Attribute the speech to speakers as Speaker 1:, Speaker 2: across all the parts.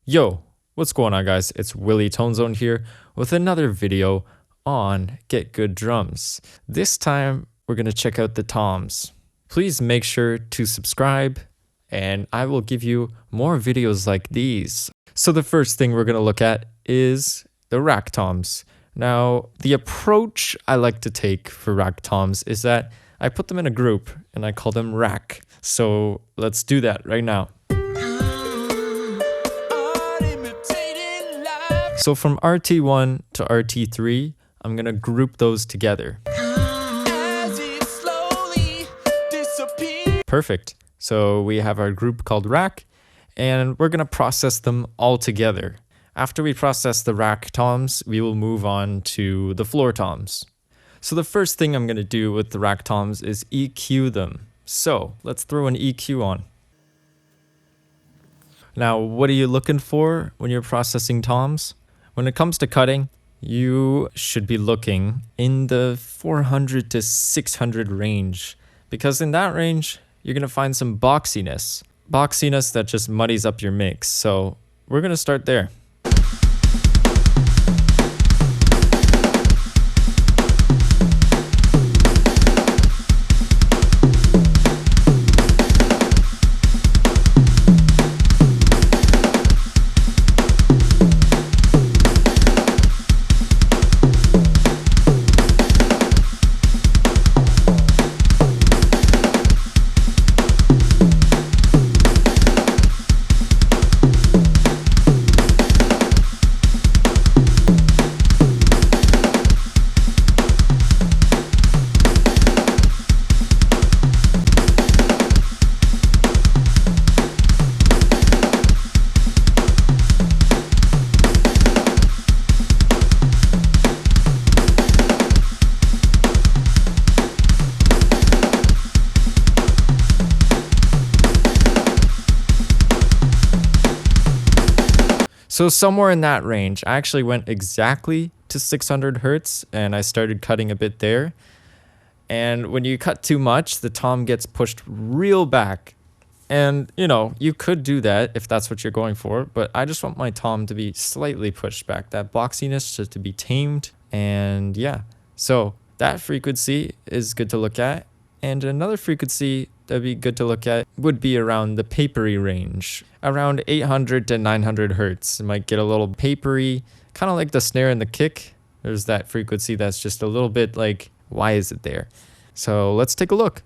Speaker 1: Yo, what's going on, guys? It's Willie ToneZone here with another video on Get Good Drums. This time, we're going to check out the toms. Please make sure to subscribe, and I will give you more videos like these. So the first thing we're going to look at is the rack toms. Now, the approach I like to take for rack toms is that I put them in a group and I call them rack. So let's do that right now. So from RT1 to RT3, I'm going to group those together. Perfect. So we have our group called rack, and we're going to process them all together. After we process the rack toms, we will move on to the floor toms. So the first thing I'm going to do with the rack toms is EQ them. So let's throw an EQ on. Now, what are you looking for when you're processing toms? When it comes to cutting, you should be looking in the 400 to 600 range, because in that range, you're going to find some boxiness that just muddies up your mix. So we're going to start there. So somewhere in that range, I actually went exactly to 600 hertz and I started cutting a bit there. And when you cut too much, the tom gets pushed real back. And you know, you could do that if that's what you're going for, but I just want my tom to be slightly pushed back, that boxiness just to be tamed. And yeah, so that frequency is good to look at. And another frequency that'd be good to look at would be around the papery range, around 800 to 900 hertz. It might get a little papery, kind of like the snare and the kick. There's that frequency that's just a little bit like, why is it there? So let's take a look.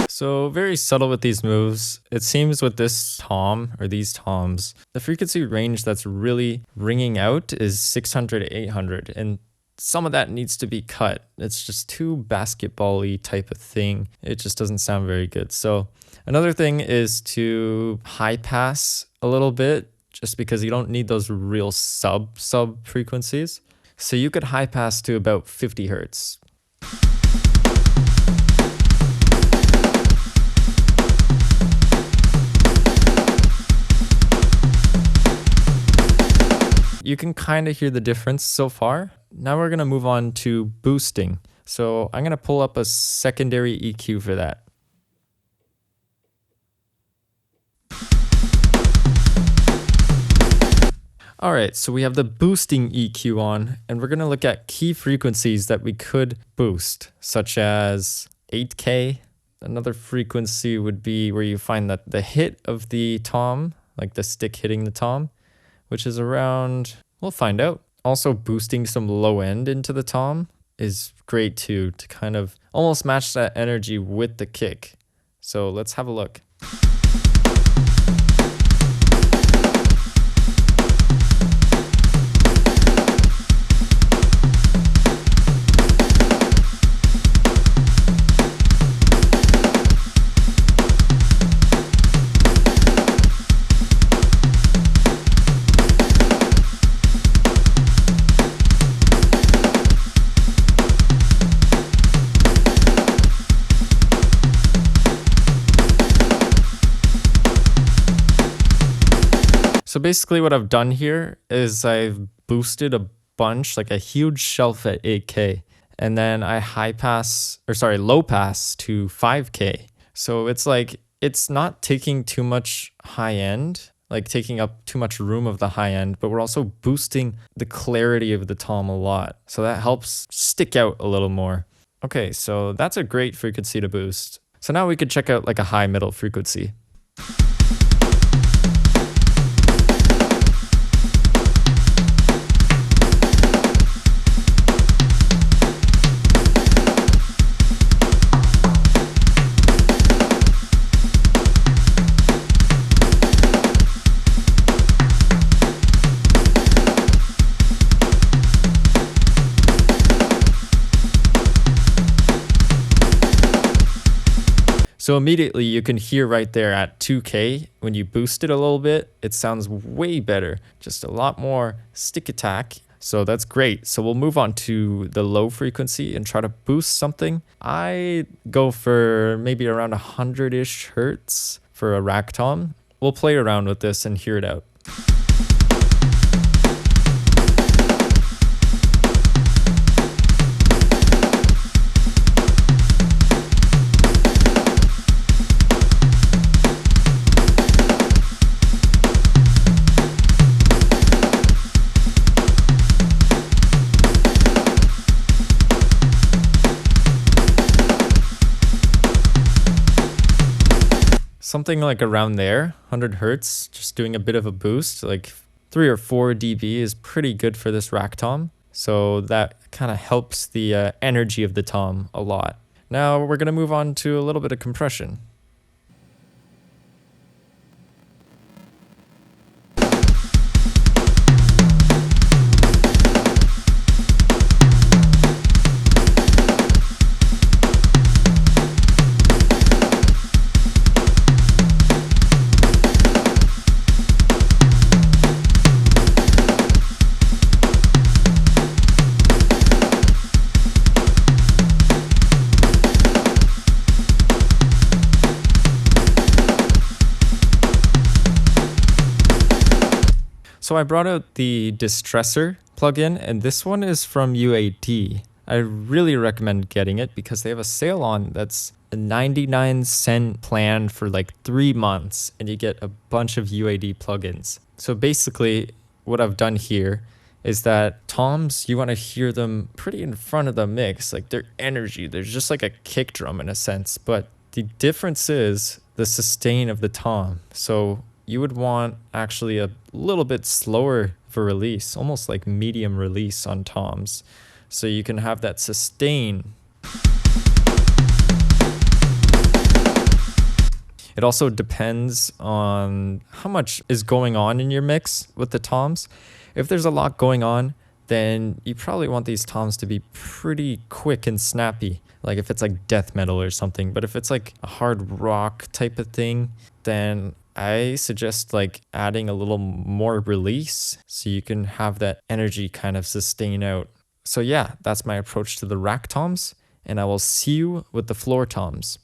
Speaker 1: So very subtle with these moves. It seems with this tom or these toms, the frequency range that's really ringing out is 600 to 800, and some of that needs to be cut. It's just too basketball-y type of thing. It just doesn't sound very good. So another thing is to high pass a little bit, just because you don't need those real sub frequencies. So you could high pass to about 50 hertz. You can kind of hear the difference so far. Now we're going to move on to boosting. So I'm going to pull up a secondary EQ for that. All right, so we have the boosting EQ on, and we're going to look at key frequencies that we could boost, such as 8K. Another frequency would be where you find that the hit of the tom, like the stick hitting the tom, which is around, we'll find out. Also boosting some low end into the tom is great too, to kind of almost match that energy with the kick. So let's have a look. So basically what I've done here is I've boosted a bunch, like a huge shelf at 8K. And then I low pass to 5K. So it's like, it's not taking too much high end, like taking up too much room of the high end, but we're also boosting the clarity of the tom a lot. So that helps stick out a little more. Okay, so that's a great frequency to boost. So now we could check out like a high middle frequency. So immediately you can hear right there at 2K, when you boost it a little bit, it sounds way better, just a lot more stick attack. So that's great. So we'll move on to the low frequency and try to boost something. I go for maybe around 100-ish hertz for a rack tom. We'll play around with this and hear it out. Something like around there, 100 hertz, just doing a bit of a boost, like 3 or 4 dB is pretty good for this rack tom. So that kind of helps the energy of the tom a lot. Now we're going to move on to a little bit of compression. So I brought out the distressor plugin, and this one is from UAD. I really recommend getting it because they have a sale on that's a 99-cent plan for like 3 months, and you get a bunch of UAD plugins. So basically what I've done here is that toms, you want to hear them pretty in front of the mix, like their energy. There's just like a kick drum in a sense, but the difference is the sustain of the tom. So you would want actually a little bit slower for release, almost like medium release on toms. So you can have that sustain. It also depends on how much is going on in your mix with the toms. If there's a lot going on, then you probably want these toms to be pretty quick and snappy, like if it's like death metal or something. But if it's like a hard rock type of thing, then I suggest like adding a little more release so you can have that energy kind of sustain out. So yeah, that's my approach to the rack toms, and I will see you with the floor toms.